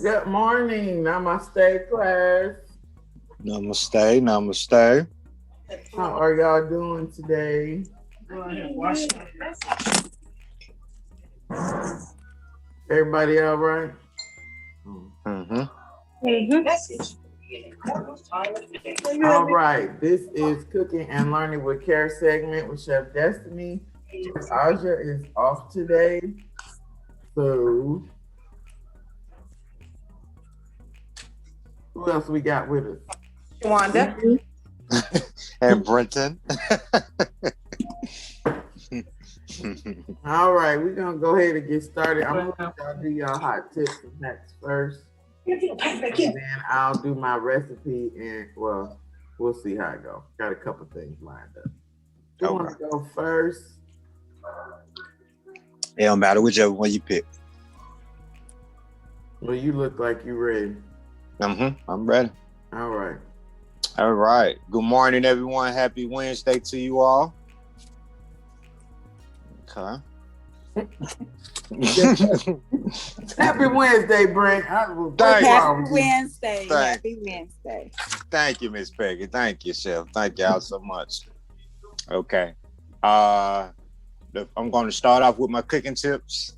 Good morning. Namaste, class. Namaste, namaste. How are y'all doing today? Everybody all right? Mm-hmm. All right. This is Cooking and Learning with Care segment with Chef Destiny. Chef Aja is off today. So, who else we got with us? Wanda. And Brenton. All right. We're going to go ahead and get started. I'm going to let y'all do y'all hot tips and hacks first. And then I'll do my recipe and, well, we'll see how it goes. Got a couple things lined up. Who want to go first? It don't matter whichever one you pick. Well, you look like you're ready. I'm ready. All right. All right. Good morning, everyone. Happy Wednesday to you all. Okay. Happy Wednesday, Brent. Happy Wednesday. Happy Wednesday. Thank you, Miss Peggy. Thank you, Chef. Thank y'all so much. Okay. I'm going to start off with my cooking tips.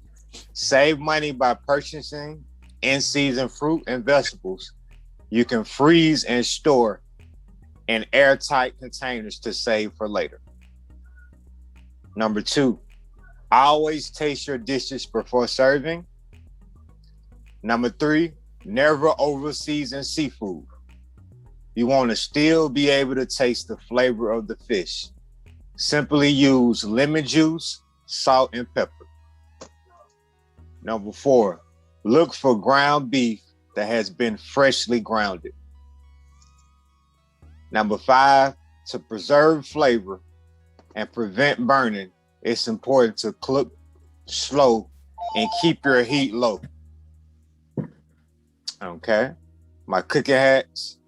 Save money by purchasing in-season fruit and vegetables. You can freeze and store in airtight containers to save for later. Number 2, always taste your dishes before serving. Number 3, never over-season seafood. You want to still be able to taste the flavor of the fish. Simply use lemon juice, salt, and pepper. Number 4, look for ground beef that has been freshly grounded. Number 5, to preserve flavor and prevent burning, it's important to cook slow and keep your heat low. Okay. My cooking hacks.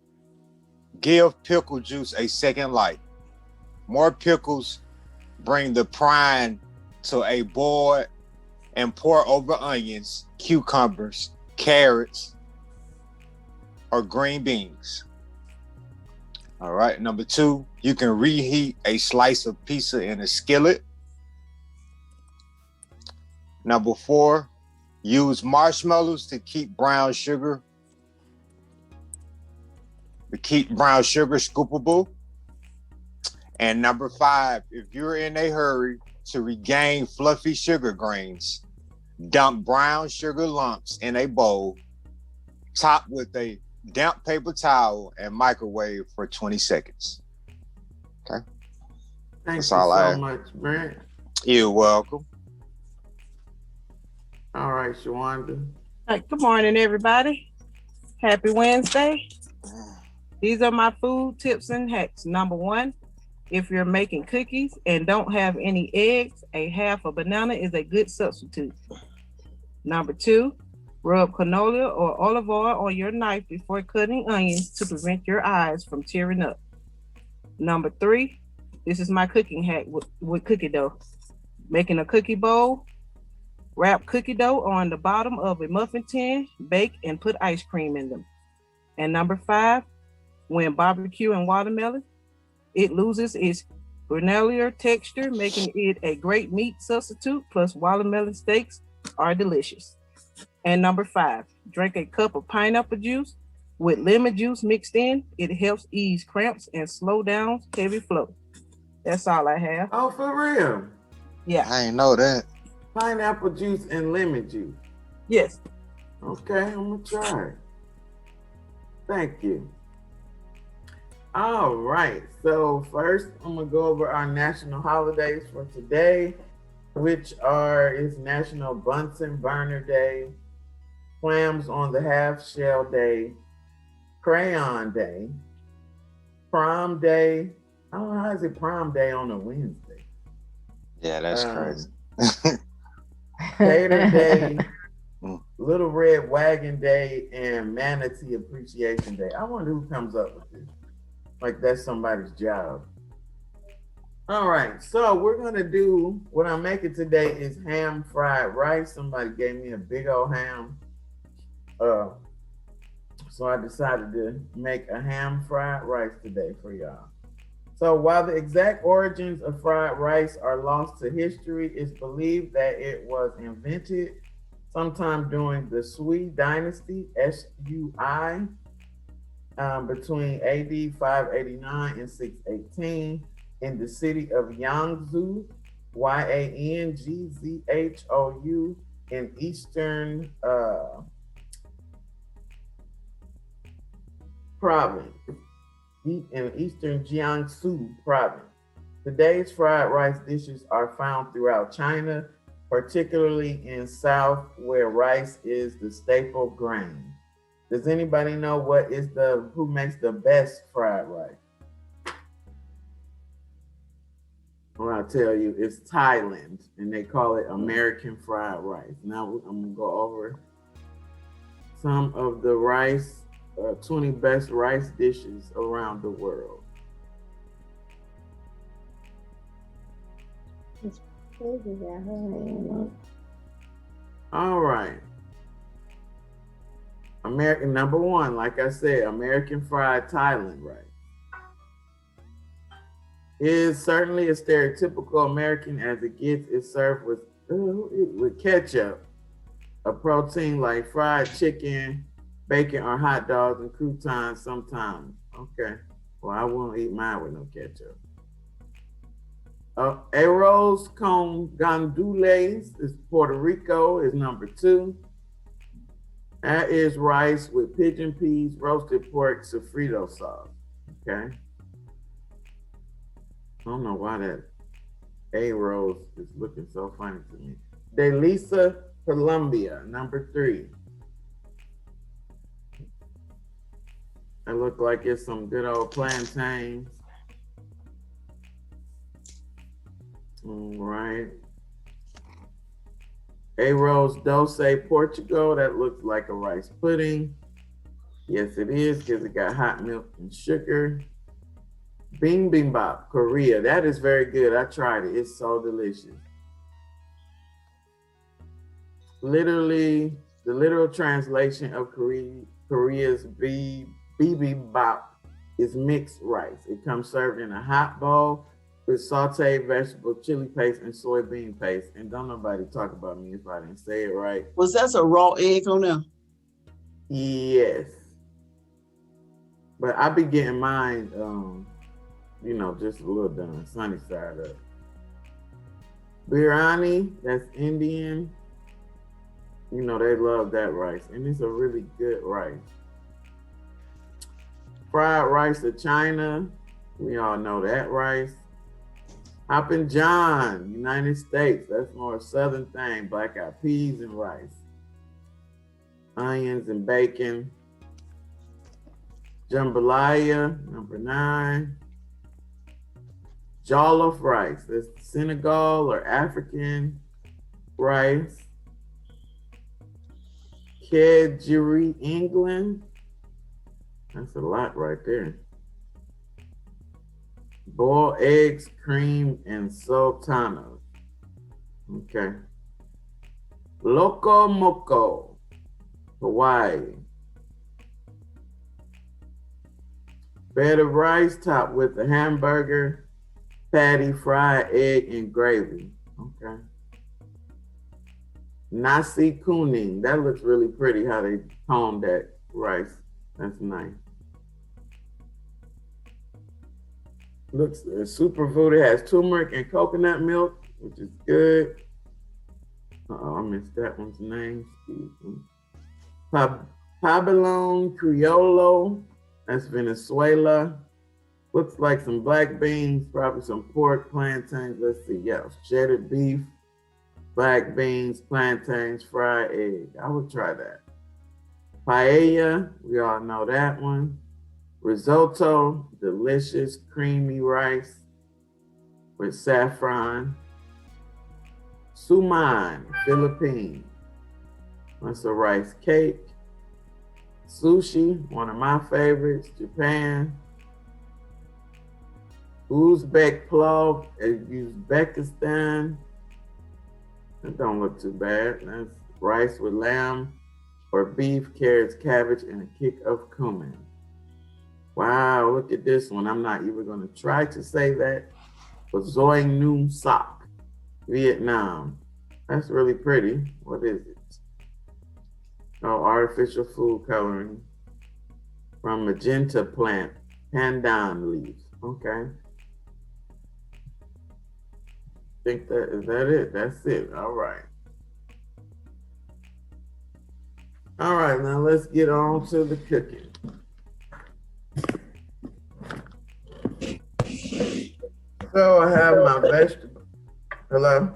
Give pickle juice a second life. More pickles bring the brine to a boil and pour over onions, cucumbers, carrots, or green beans. All right. Number 2, you can reheat a slice of pizza in a skillet. Number 4, use marshmallows to keep brown sugar scoopable. And number 5, if you're in a hurry to regain fluffy sugar grains, dump brown sugar lumps in a bowl, top with a damp paper towel, and microwave for 20 seconds. Okay. Thanks so much, Brent. You're welcome. All right, Shawanda. Good morning, everybody. Happy Wednesday. These are my food tips and hacks. Number 1, if you're making cookies and don't have any eggs, a half a banana is a good substitute. Number 2, rub canola or olive oil on your knife before cutting onions to prevent your eyes from tearing up. Number 3, this is my cooking hack with cookie dough. Making a cookie bowl, wrap cookie dough on the bottom of a muffin tin, bake, and put ice cream in them. And number 5, when barbecuing watermelon, it loses its granular texture, making it a great meat substitute, plus watermelon steaks are delicious. And number 5, drink a cup of pineapple juice with lemon juice mixed in. It helps ease cramps and slow down heavy flow. That's all I have. Oh, for real? Yeah. I ain't know that. Pineapple juice and lemon juice. Yes. Okay, I'm gonna try it. Thank you. All right. So first, I'm gonna go over our national holidays for today, which is National Bunsen Burner Day, Clams on the Half Shell Day, Crayon Day, Prom Day. I don't know how is it Prom Day on a Wednesday. Yeah, that's crazy. Tater Day, Little Red Wagon Day, and Manatee Appreciation Day. I wonder who comes up with this. Like that's somebody's job. All right, so we're gonna do what I'm making today is ham fried rice. Somebody gave me a big old ham. Uh, so I decided to make a ham fried rice today for y'all. So while the exact origins of fried rice are lost to history, it's believed that it was invented sometime during the Sui dynasty, Sui, between AD 589 and 618 in the city of Yangzhou, Yangzhou, in eastern province, in eastern Jiangsu province. Today's fried rice dishes are found throughout China, particularly in South, where rice is the staple grain. Does anybody know who makes the best fried rice? Well, I'll tell you, it's Thailand, and they call it American fried rice. Now I'm gonna go over some of the 20 best rice dishes around the world. All right. American number one, like I said, American fried Thailand rice. It is certainly as stereotypical American as it gets. It's served with ketchup, a protein like fried chicken, bacon, or hot dogs and croutons sometimes. Okay. Well, I won't eat mine with no ketchup. Arroz con gandules is Puerto Rico, is number two. That is rice with pigeon peas, roasted pork, sofrito sauce. Okay. I don't know why that arroz is looking so funny to me. Delisa, Colombia, number three. It look like it's some good old plantains. All right. Arroz doce, Portugal. That looks like a rice pudding. Yes, it is, because it got hot milk and sugar. Bibimbap, Korea. That is very good. I tried it. It's so delicious. Literally, the literal translation of Korea's bibimbap is mixed rice. It comes served in a hot bowl with sauteed vegetable, chili paste, and soybean paste. And don't nobody talk about me if I didn't say it right. Was that a raw egg on there? Yes. But I be getting mine, just a little done, sunny side up. Biryani, that's Indian. They love that rice. And it's a really good rice. Fried rice of China. We all know that rice. Hoppin' John, United States. That's more a southern thing. Black eyed peas and rice. Onions and bacon. Jambalaya, number 9. Jollof rice. That's Senegal or African rice. Kedgeree, England. That's a lot right there. Boiled eggs, cream, and sultanas. Okay. Loco Moco, Hawaii. Bed of rice topped with a hamburger, patty, fried egg, and gravy. Okay. Nasi kuning. That looks really pretty how they toned that rice. That's nice. Looks superfood. It has turmeric and coconut milk, which is good. I missed that one's name. Excuse me. Pabellón Criollo. That's Venezuela. Looks like some black beans, probably some pork, plantains. Let's see. Yeah, cheddar beef, black beans, plantains, fried egg. I would try that. Paella. We all know that one. Risotto, delicious creamy rice with saffron. Suman, Philippines. That's a rice cake. Sushi, one of my favorites, Japan. Uzbek plov, Uzbekistan. That don't look too bad. That's rice with lamb, or beef, carrots, cabbage, and a kick of cumin. Wow, look at this one. I'm not even going to try to say that. But Zoy Noom Sok, Vietnam. That's really pretty. What is it? Oh, artificial food coloring from magenta plant, pandan leaves. Okay. Think that is that it? That's it. All right. All right, now let's get on to the cooking. So I have my vegetable. Hello?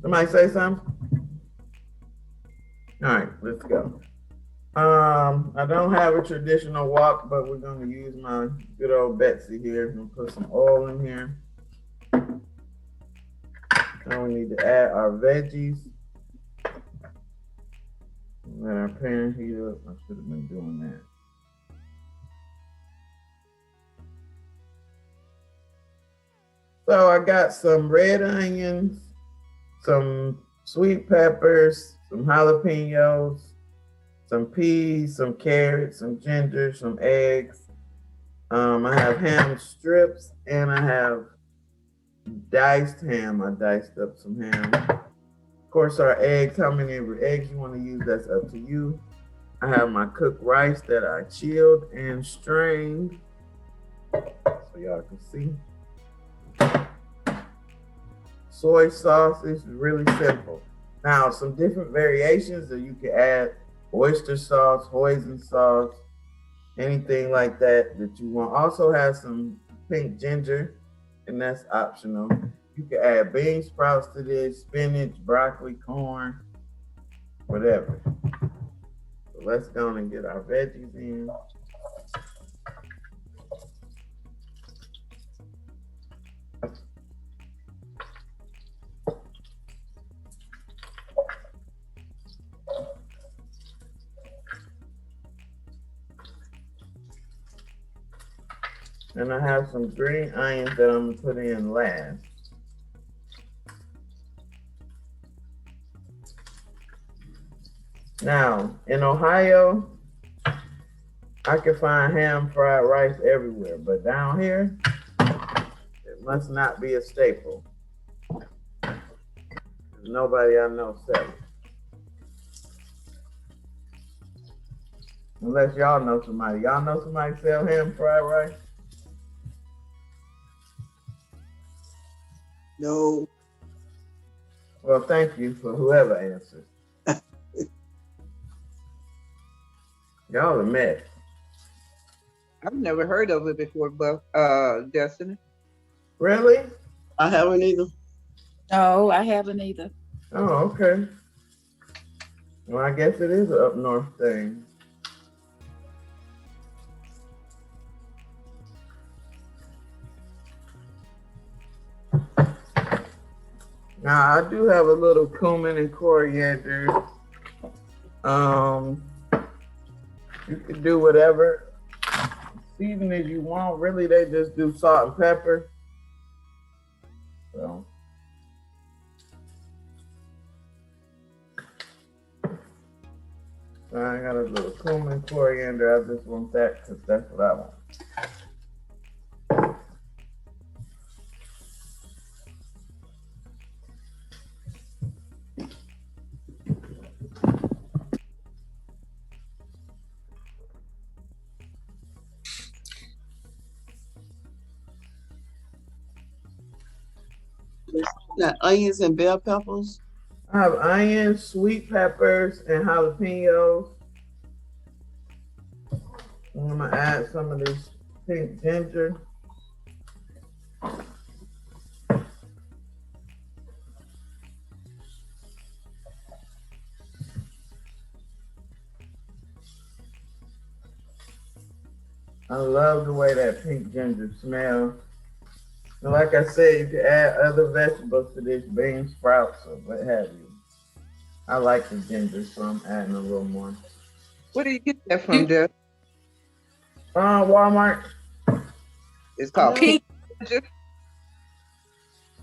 Somebody say something? All right, let's go. I don't have a traditional wok, but we're gonna use my good old Betsy here. I'm gonna put some oil in here. Now we need to add our veggies. Let our pan heat up. I should have been doing that. So I got some red onions, some sweet peppers, some jalapenos, some peas, some carrots, some ginger, some eggs. I have ham strips and I have diced ham. I diced up some ham. Of course, our eggs, how many eggs you want to use, that's up to you. I have my cooked rice that I chilled and strained, so y'all can see. Soy sauce is really simple. Now, some different variations that you can add: oyster sauce, hoisin sauce, anything like that that you want. Also have some pink ginger, and that's optional. You can add bean sprouts to this, spinach, broccoli, corn, whatever. So let's go and get our veggies in. And I have some green onions that I'm gonna put in last. Now, in Ohio, I can find ham fried rice everywhere, but down here, it must not be a staple. Nobody I know sells it. Unless y'all know somebody. Y'all know somebody sell ham fried rice? No. Well, thank you for whoever answered. Y'all a mess. I've never heard of it before, but Destiny. Really? I haven't either. No, I haven't either. Oh, okay. Well, I guess it is an up north thing. Now, I do have a little cumin and coriander. You can do whatever seasoning you want. Really, they just do salt and pepper. So. I got a little cumin, coriander. I just want that because that's what I want. Got onions and bell peppers. I have onions, sweet peppers, and jalapenos. I'm gonna add some of this pink ginger. I love the way that pink ginger smells. And like I said, you can add other vegetables to this, bean sprouts or what have you. I like the ginger, so I'm adding a little more. Where do you get that from, Destiny? Walmart. It's called Pink. ginger.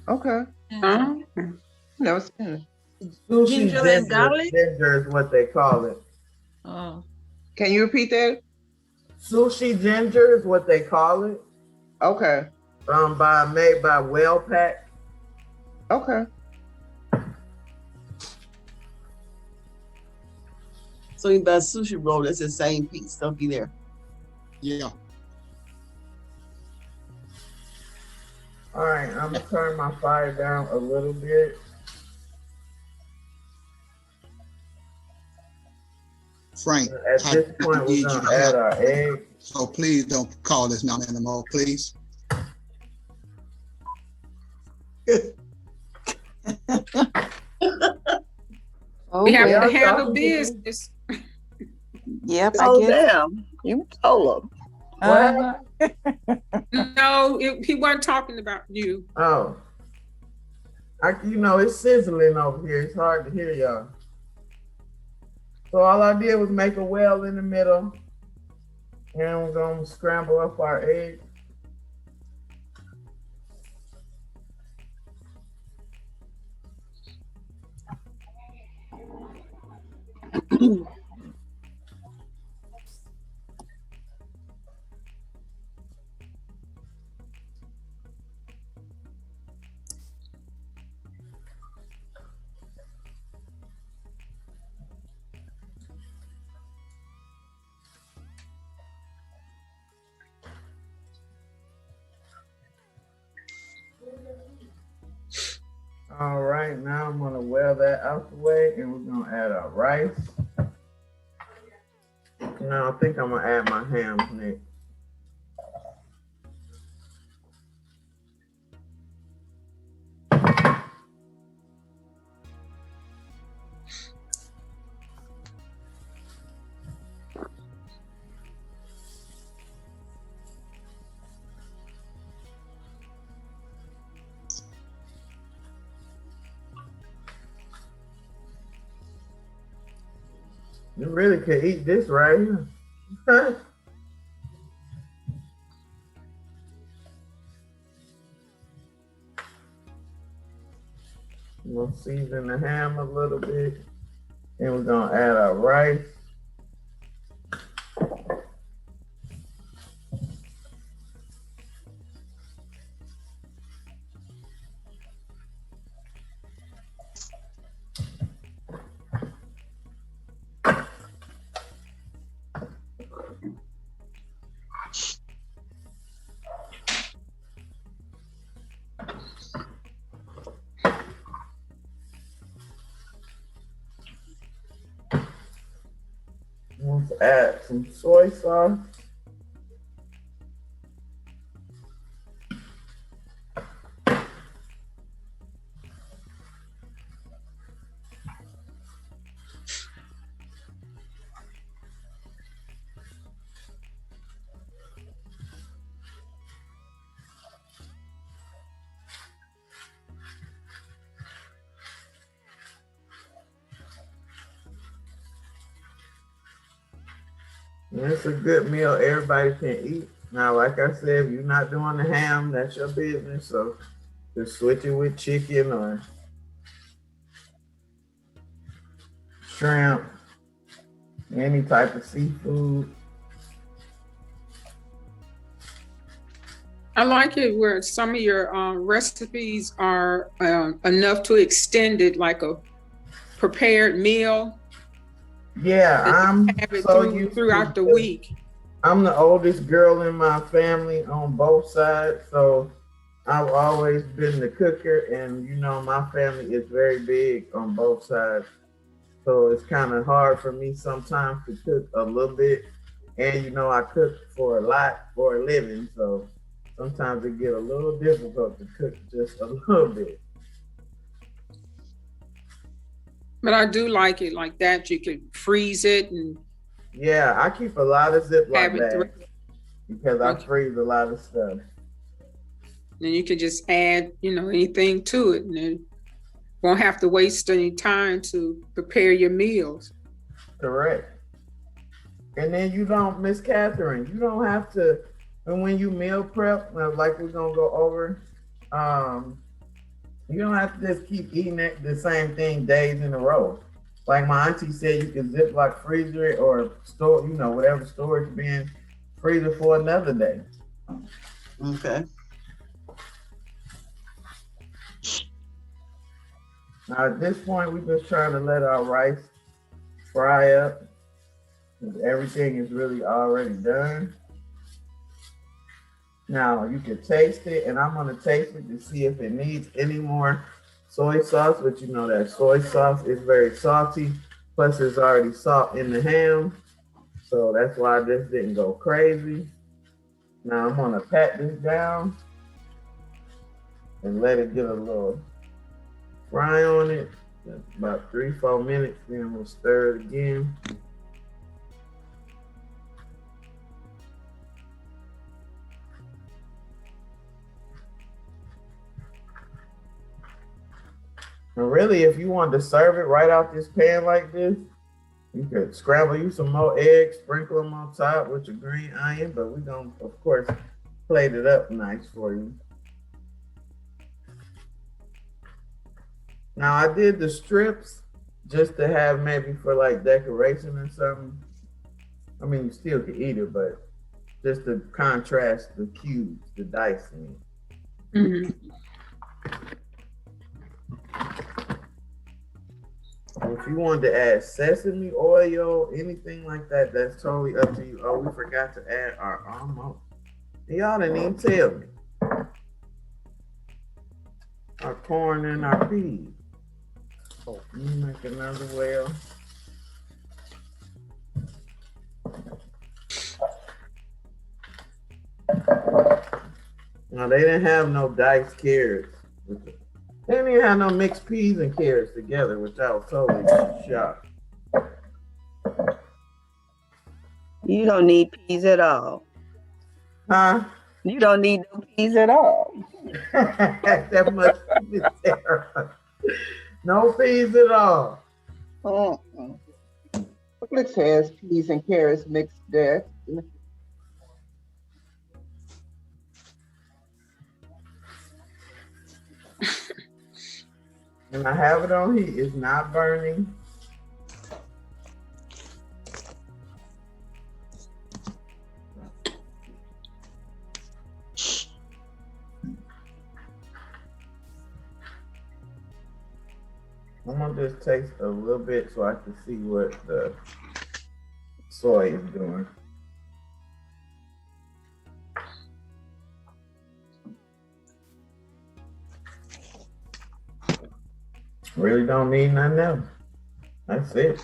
Okay. Mhm. Never seen it. Sushi Ginger and garlic? Ginger is what they call it. Oh, Can you repeat that? Sushi ginger is what they call it. Okay. Made by Well Pack. Okay. So you buy sushi roll, that's the same piece. Don't be there. Yeah. All right, I'm gonna turn my fire down a little bit. Frank, At this point, we're gonna add our egg. so please don't call this man anymore, please. oh We have well. to Yeah, handle talking to business. Yep, Oh, I guess. damn. You told him. No, he wasn't talking about you. Oh, it's sizzling over here. It's hard to hear y'all. So all I did was make a well in the middle, and we're gonna scramble up our egg. All right, now I'm gonna well that out the way, and we're gonna add our rice. Now I think I'm gonna add my ham next. You really could eat this right here. We'll season the ham a little bit. Then we're gonna add our rice. Let's add some soy sauce. And it's a good meal everybody can eat. Now, like I said, if you're not doing the ham, that's your business. So just switch it with chicken or shrimp, any type of seafood. I like it where some of your recipes are enough to extend it like a prepared meal. Yeah, I'm Have it so used throughout to the week. I'm the oldest girl in my family on both sides, so I've always been the cooker, and my family is very big on both sides. So it's kind of hard for me sometimes to cook a little bit, and I cook for a lot for a living, so sometimes it get a little difficult to cook just a little bit. But I do like it like that. You could freeze it and Yeah, I keep a lot of Ziploc have it bags because I Okay. freeze a lot of stuff. then you can just add, anything to it, and then won't have to waste any time to prepare your meals. Correct. And then you don't, Miss Catherine, you don't have to, and when you meal prep, like we're gonna go over, You don't have to just keep eating the same thing days in a row. Like my auntie said, you can Ziploc freezer it or store, whatever storage bin, freezer for another day. Okay. Now at this point, we just trying to let our rice fry up. Everything is really already done. Now you can taste it, and I'm gonna taste it to see if it needs any more soy sauce, but you know that soy sauce is very salty. Plus, there's already salt in the ham, so that's why this didn't go crazy. Now I'm gonna pat this down and let it get a little fry on it. About 3-4 minutes. Then I'm gonna stir it again. And really, if you wanted to serve it right out this pan like this, you could scramble you some more eggs, sprinkle them on top with your green onion, but we're gonna, of course, plate it up nice for you. Now I did the strips just to have maybe for like decoration or something. I mean, you still can eat it, but just to contrast the cubes, the dice in it. Mm-hmm. If you wanted to add sesame oil, anything like that, that's totally up to you. Oh, we forgot to add our almond. Y'all didn't even tell me. Our corn and our peas. Oh, let me make another well. Now they didn't have no diced carrots. They didn't even have no mixed peas and carrots together, which I was totally shocked. You don't need peas at all. Huh? You don't need no peas at all. That must be terrible. No peas at all. Publix has peas and carrots mixed there. And I have it on heat. It's not burning. I'm gonna just taste a little bit so I can see what the soy is doing. Really don't need nothing else. That's it.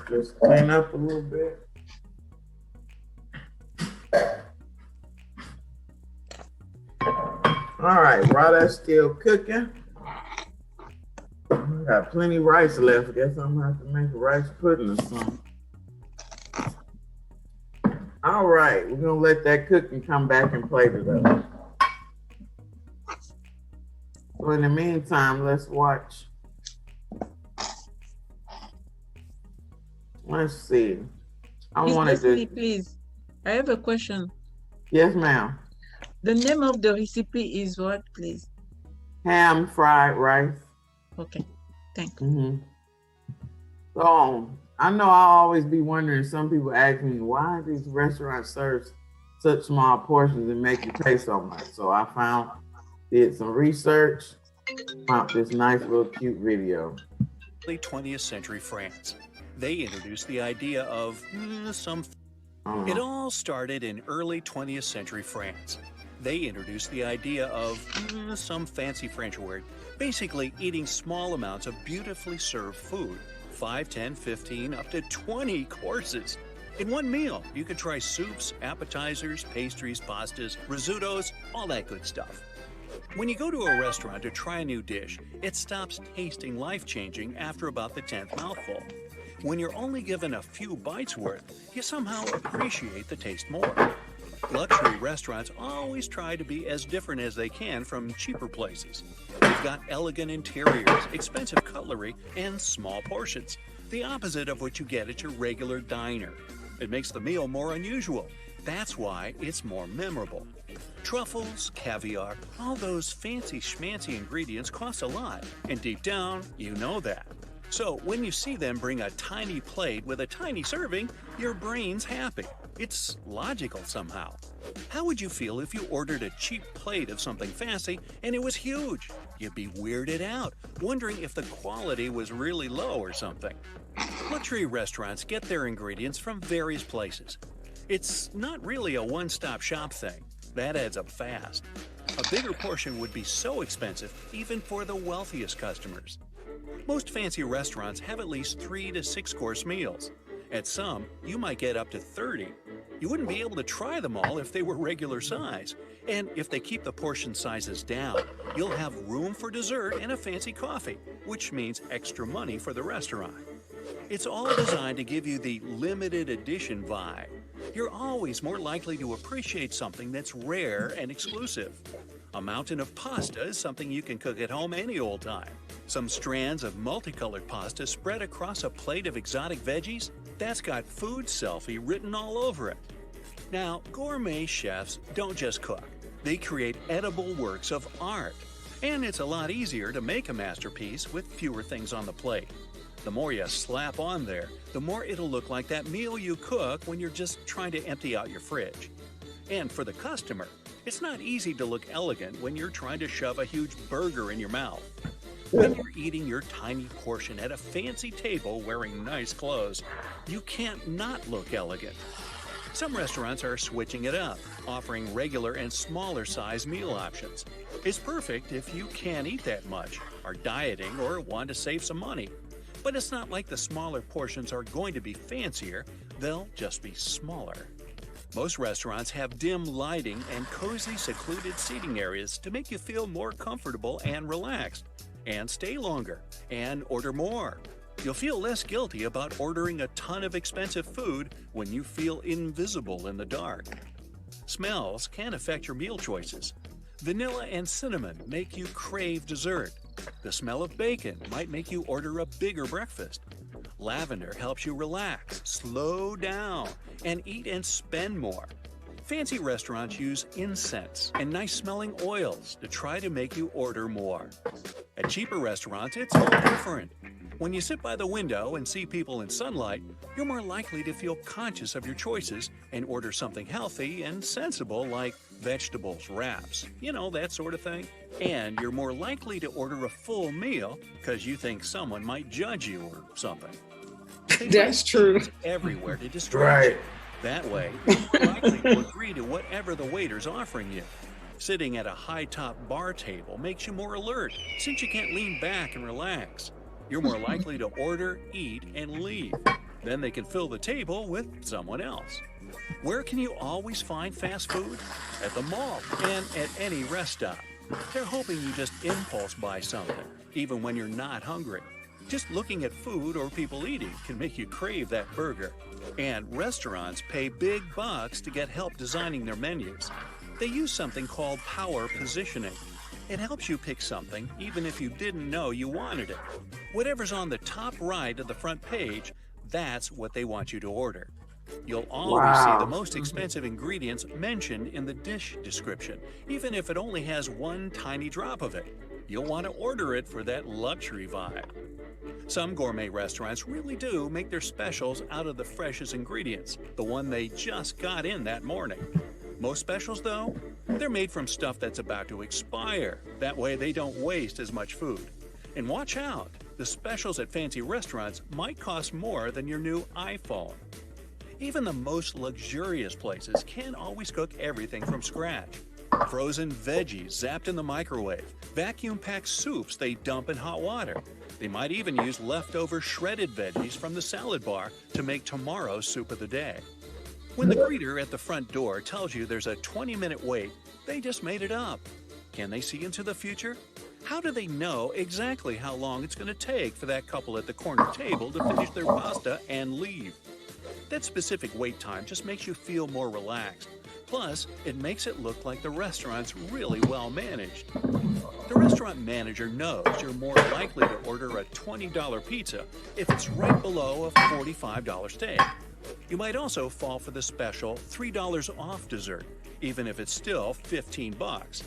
Just clean up a little bit. All right, while that's still cooking, I got plenty of rice left. I guess I'm gonna have to make a rice pudding or something. All right, we're gonna let that cook and come back and plate it up. So in the meantime, let's watch. Let's see. I wanted to. Please, I have a question. Yes, ma'am. The name of the recipe is what, please? Ham fried rice. Okay, thank you. Mm-hmm. So I know I'll always be wondering. Some people ask me why these restaurants serve such small portions and make you pay so much. So I did some research, found this nice little cute video. Early 20th century France. They introduced the idea of It all started in early 20th century France. They introduced the idea of some fancy French word, basically eating small amounts of beautifully served food, 5, 10, 15, up to 20 courses. In one meal, you could try soups, appetizers, pastries, pastas, risottos, all that good stuff. When you go to a restaurant to try a new dish, it stops tasting life-changing after about the 10th mouthful. When you're only given a few bites worth, you somehow appreciate the taste more. Luxury restaurants always try to be as different as they can from cheaper places. They've got elegant interiors, expensive cutlery, and small portions. the opposite of what you get at your regular diner. It makes the meal more unusual. That's why it's more memorable. Truffles, caviar, all those fancy schmancy ingredients cost a lot, and deep down, you know that. So when you see them bring a tiny plate with a tiny serving, your brain's happy. It's logical somehow. How would you feel if you ordered a cheap plate of something fancy and it was huge? You'd be weirded out, wondering if the quality was really low or something. Luxury restaurants get their ingredients from various places. It's not really a one-stop shop thing. That adds up fast. A bigger portion would be so expensive, even for the wealthiest customers. Most fancy restaurants have at least 3 to 6 course meals. At some, you might get up to 30. You wouldn't be able to try them all if they were regular size. And if they keep the portion sizes down, you'll have room for dessert and a fancy coffee, which means extra money for the restaurant. It's all designed to give you the limited edition vibe. You're always more likely to appreciate something that's rare and exclusive. A mountain of pasta is something you can cook at home any old time. Some strands of multicolored pasta spread across a plate of exotic veggies, that's got food selfie written all over it. Now, gourmet chefs don't just cook. They create edible works of art. And it's a lot easier to make a masterpiece with fewer things on the plate. The more you slap on there, the more it'll look like that meal you cook when you're just trying to empty out your fridge. And for the customer, it's not easy to look elegant when you're trying to shove a huge burger in your mouth. When you're eating your tiny portion at a fancy table wearing nice clothes, you can't not look elegant. Some restaurants are switching it up, offering regular and smaller size meal options. It's perfect if you can't eat that much, are dieting, or want to save some money. But it's not like the smaller portions are going to be fancier, they'll just be smaller. Most restaurants have dim lighting and cozy, secluded seating areas to make you feel more comfortable and relaxed, and stay longer, and order more. You'll feel less guilty about ordering a ton of expensive food when you feel invisible in the dark. Smells can affect your meal choices. Vanilla and cinnamon make you crave dessert. The smell of bacon might make you order a bigger breakfast. Lavender helps you relax, slow down, and eat and spend more. Fancy restaurants use incense and nice-smelling oils to try to make you order more. At cheaper restaurants, it's all different. When you sit by the window and see people in sunlight, you're more likely to feel conscious of your choices and order something healthy and sensible like vegetables, wraps, that sort of thing. And you're more likely to order a full meal because you think someone might judge you or something. That's true. Everywhere to distract you. Right. That way, you're more likely to agree to whatever the waiter's offering you. Sitting at a high-top bar table makes you more alert since you can't lean back and relax. You're more likely to order, eat, and leave. Then they can fill the table with someone else. Where can you always find fast food? At the mall and at any rest stop. They're hoping you just impulse buy something, even when you're not hungry. Just looking at food or people eating can make you crave that burger. And restaurants pay big bucks to get help designing their menus. They use something called power positioning. It helps you pick something even if you didn't know you wanted it. Whatever's on the top right of the front page, that's what they want you to order. You'll always see the most expensive ingredients mentioned in the dish description, even if it only has one tiny drop of it. You'll want to order it for that luxury vibe. Some gourmet restaurants really do make their specials out of the freshest ingredients, the one they just got in that morning. Most specials, though, they're made from stuff that's about to expire. That way they don't waste as much food. And watch out, the specials at fancy restaurants might cost more than your new iPhone. Even the most luxurious places can't always cook everything from scratch. Frozen veggies zapped in the microwave, vacuum-packed soups they dump in hot water. They might even use leftover shredded veggies from the salad bar to make tomorrow's soup of the day. When the greeter at the front door tells you there's a 20-minute wait, they just made it up. Can they see into the future? How do they know exactly how long it's going to take for that couple at the corner table to finish their pasta and leave? That specific wait time just makes you feel more relaxed. Plus, it makes it look like the restaurant's really well managed. The restaurant manager knows you're more likely to order a $20 pizza if it's right below a $45 steak. You might also fall for the special $3 off dessert, even if it's still 15 bucks.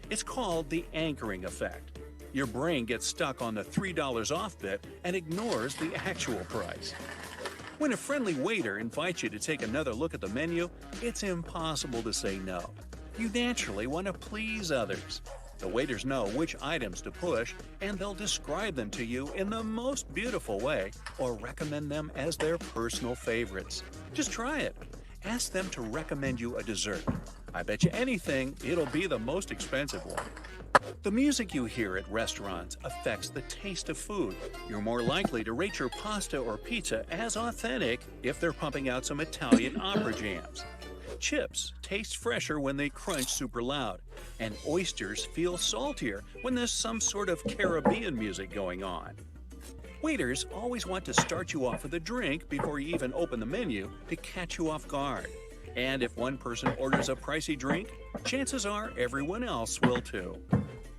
It's called the anchoring effect. Your brain gets stuck on the $3 off bit and ignores the actual price. When a friendly waiter invites you to take another look at the menu, it's impossible to say no. You naturally want to please others. The waiters know which items to push, and they'll describe them to you in the most beautiful way or recommend them as their personal favorites. Just try it. Ask them to recommend you a dessert. I bet you anything it'll be the most expensive one. The music you hear at restaurants affects the taste of food. You're more likely to rate your pasta or pizza as authentic if they're pumping out some Italian opera jams. Chips taste fresher when they crunch super loud, and oysters feel saltier when there's some sort of Caribbean music going on. Waiters always want to start you off with a drink before you even open the menu to catch you off guard. And if one person orders a pricey drink, chances are everyone else will too.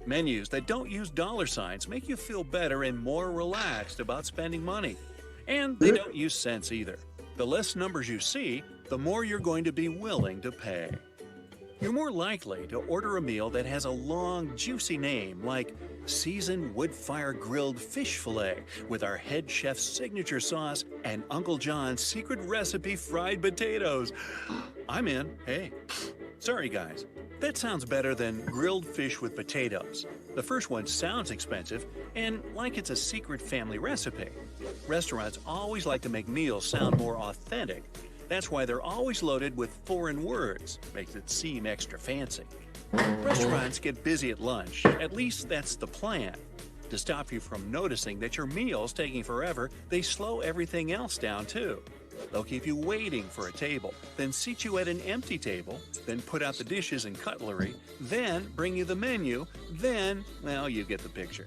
Menus that don't use dollar signs make you feel better and more relaxed about spending money. And they don't use cents either. The less numbers you see, the more you're going to be willing to pay. You're more likely to order a meal that has a long, juicy name like seasoned wood-fire grilled fish fillet with our head chef's signature sauce and Uncle John's secret recipe fried potatoes. I'm in. Hey. Sorry, guys. That sounds better than grilled fish with potatoes. The first one sounds expensive and like it's a secret family recipe. Restaurants always like to make meals sound more authentic. That's why they're always loaded with foreign words. Makes it seem extra fancy. Restaurants get busy at lunch. At least that's the plan. To stop you from noticing that your meal's taking forever, they slow everything else down too. They'll keep you waiting for a table, then seat you at an empty table, then put out the dishes and cutlery, then bring you the menu, then, well, you get the picture.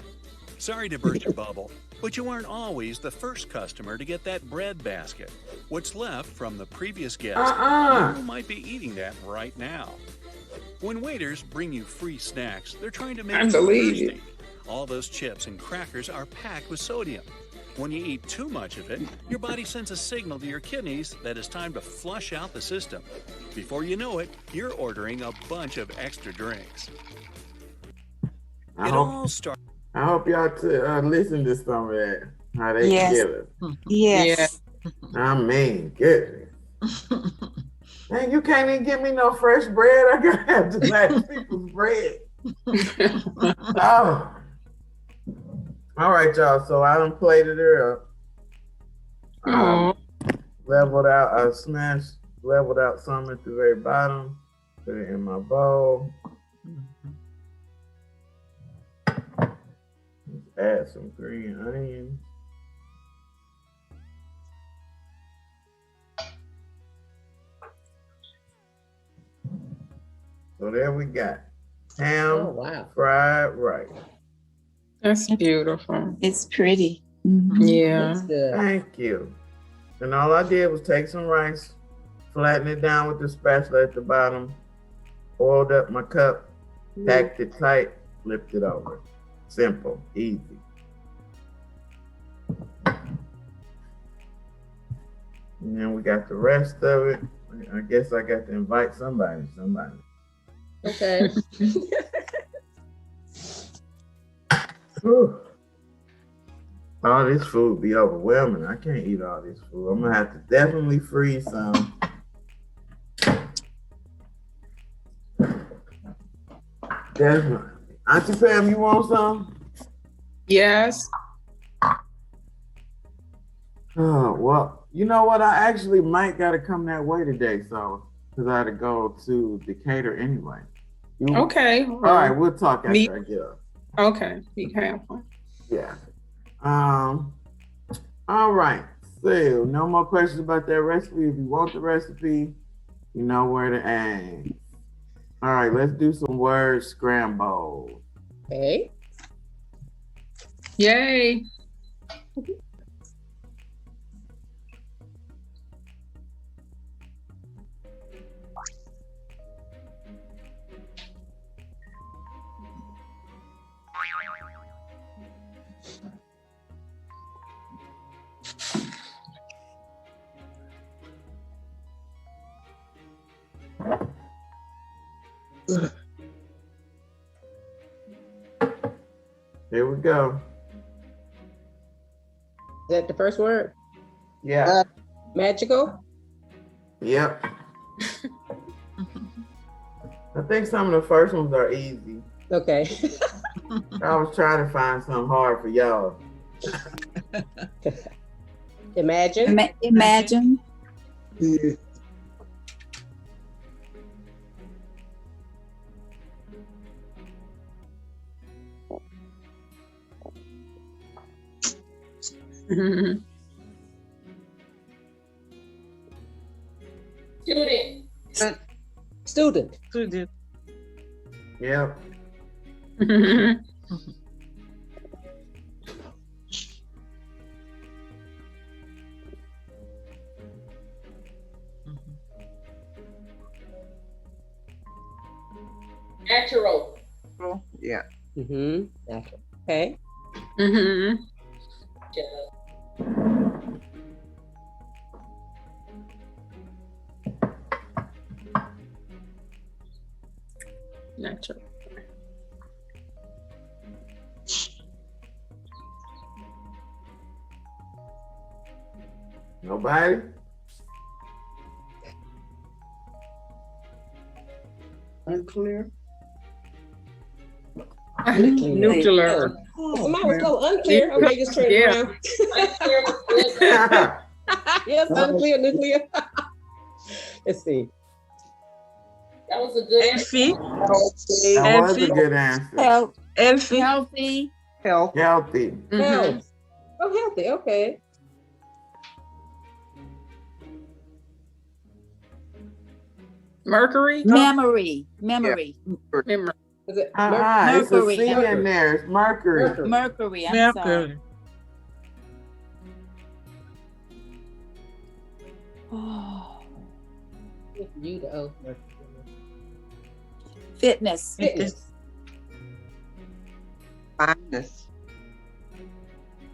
Sorry to burst your bubble, but you aren't always the first customer to get that bread basket. What's left from the previous guest, you might be eating that right now. When waiters bring you free snacks, they're trying to make you thirsty. All those chips and crackers are packed with sodium. When you eat too much of it, your body sends a signal to your kidneys that it's time to flush out the system. Before you know it, you're ordering a bunch of extra drinks. I hope y'all listen to some of that. How they get it. Yes. I mean, goodness. Man, you can't even give me no fresh bread. I gotta have the last people's bread. Oh. All right, y'all. So I done plated her up. Leveled out. I leveled out some at the very bottom. Put it in my bowl. Let's add some green onions. So there we got ham fried rice. That's beautiful. It's pretty. Yeah. Thank you. And all I did was take some rice, flatten it down with the spatula at the bottom, oiled up my cup, packed it tight, flipped it over. Simple, easy. And then we got the rest of it. I guess I got to invite somebody. Okay. Whew. All this food be overwhelming. I can't eat all this food. I'm gonna have to definitely freeze some. Definitely. Auntie Pam, you want some? Yes. Oh, well, you know what? I actually might gotta come that way today, so because I had to go to Decatur anyway. Okay. All right, we'll talk after I get up. Okay. Be careful. Yeah. All right. So no more questions about that recipe. If you want the recipe, you know where to aim. All right, let's do some word scramble. Okay. Yay. Here we go. Is that the first word? Yeah. Magical? Yep. I think some of the first ones are easy. Okay. I was trying to find something hard for y'all. Imagine. Imagine. Yeah. Student. Student. Yep. Natural. Yeah. Natural. Okay. Natural. Nobody? Unclear. Nuclear. Oh, mine was so unclear. Okay, just turn it around. Yes, unclear, nuclear. Let's see. That was a good Healthy. That was a good answer. Healthy. Healthy. Health. Healthy. Health. Oh, healthy. Okay. Mercury. Memory. Memory. Memory. Is it It's a Mercury. C in there. It's Mercury. Mercury. I'm sorry. Mercury. Oh. You the O. Fitness. Fitness. Fineness.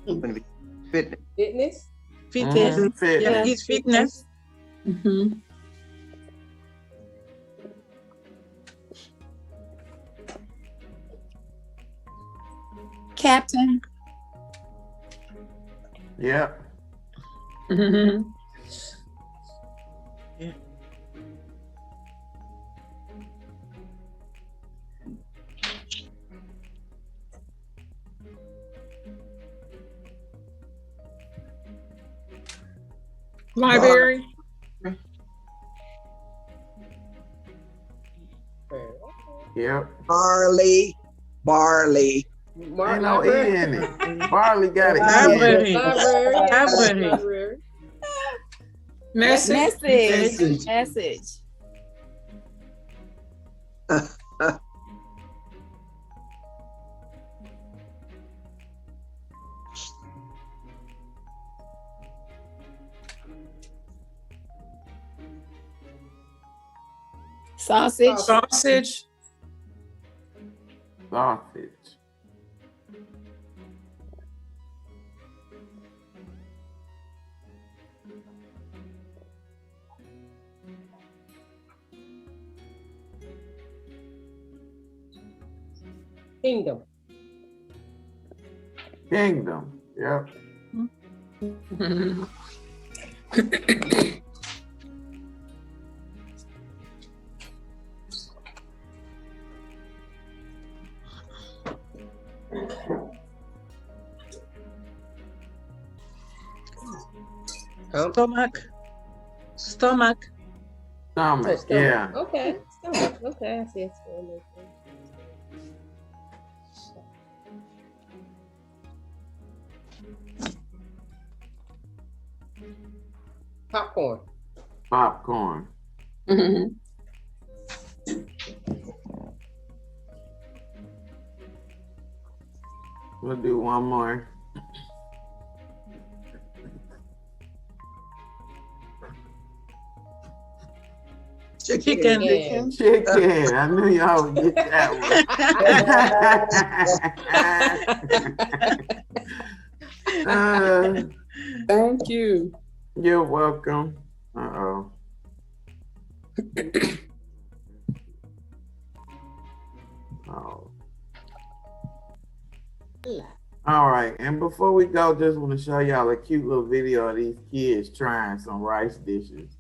Fitness. Fitness. Fitness. Fitness. Yeah, it's fitness. Captain. Yep. Library. Yep. Barley. Ain't no E in it. Barley got an E in it. Library. Library. Message. Message. Sausage. Sausage. Sausage. Kingdom. Kingdom. Yep. Stomach. Stomach. Yeah. Okay. Stomach. Okay. I see it. Popcorn. Popcorn. We'll do one more. Chicken. Chicken. I knew y'all would get that one. Thank you. You're welcome. Uh-oh. All right, and before we go, just want to show y'all a cute little video of these kids trying some rice dishes.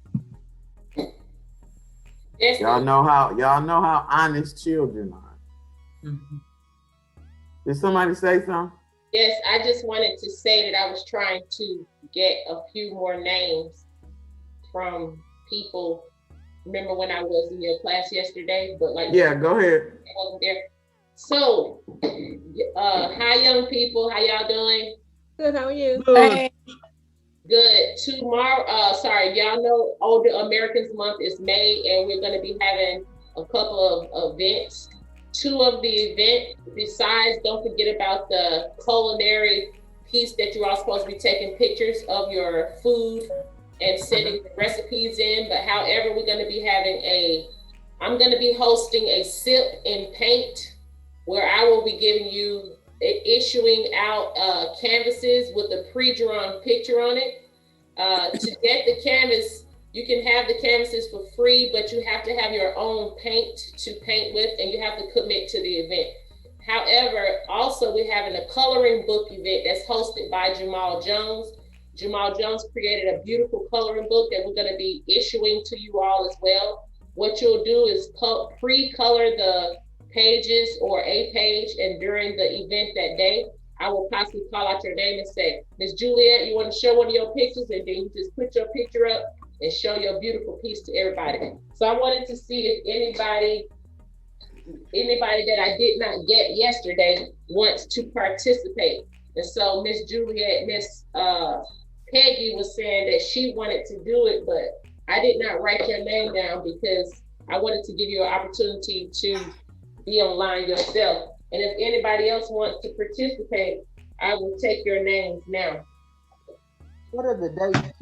Y'all know how honest children are. Mm-hmm. Did somebody say something? Yes, I just wanted to say that I was trying to get a few more names from people. Remember when I was in your class yesterday? But like, yeah, go ahead. I wasn't there. So, hi young people, how y'all doing? Good, how are you? Good. Good. Tomorrow, y'all know Older Americans Month is May, and we're going to be having a couple of events. Two of the events, besides, don't forget about the culinary piece that you're all supposed to be taking pictures of your food and sending the recipes in. But however, we're going to be having I'm going to be hosting a sip and paint where I will be giving you issuing out canvases with a pre-drawn picture on it. To get the canvas, you can have the canvases for free, but you have to have your own paint to paint with, and you have to commit to the event. However, also we're having a coloring book event that's hosted by Jamal Jones. Jamal Jones created a beautiful coloring book that we're going to be issuing to you all as well. What you'll do is pre-color the pages or a page, and during the event that day, I will possibly call out your name and say, Miss Juliet, you want to show one of your pictures? And then you just put your picture up and show your beautiful piece to everybody. So I wanted to see if anybody that I did not get yesterday wants to participate. And so Miss Juliet, Miss Peggy was saying that she wanted to do it, but I did not write your name down because I wanted to give you an opportunity to be online yourself. And if anybody else wants to participate, I will take your names now. What are the dates?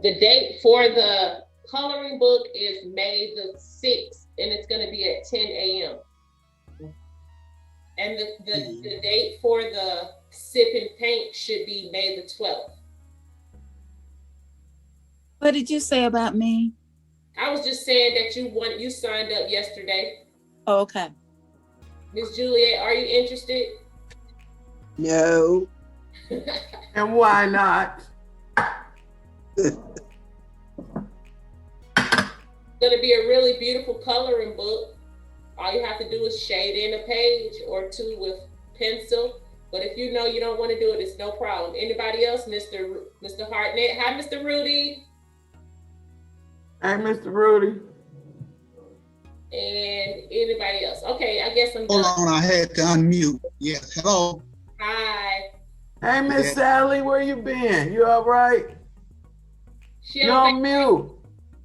The date for the coloring book is May the 6th, and it's going to be at 10 a.m. And the date for the sip and paint should be May the 12th. What did you say about me? I was just saying that you signed up yesterday. Oh, okay. Miss Juliet, are you interested? No. And why not? It's gonna be a really beautiful coloring book. All you have to do is shade in a page or two with pencil. But if you know you don't want to do it, it's no problem. Anybody else? Mr. Hartnett. Hi, Mr. Rudy. Hey, Mr. Rudy. And anybody else? Okay, I guess I'm done. Hold on, I had to unmute. Yes, hello. Hi. Hey, Miss Sally, where you been? You all right? She on mute.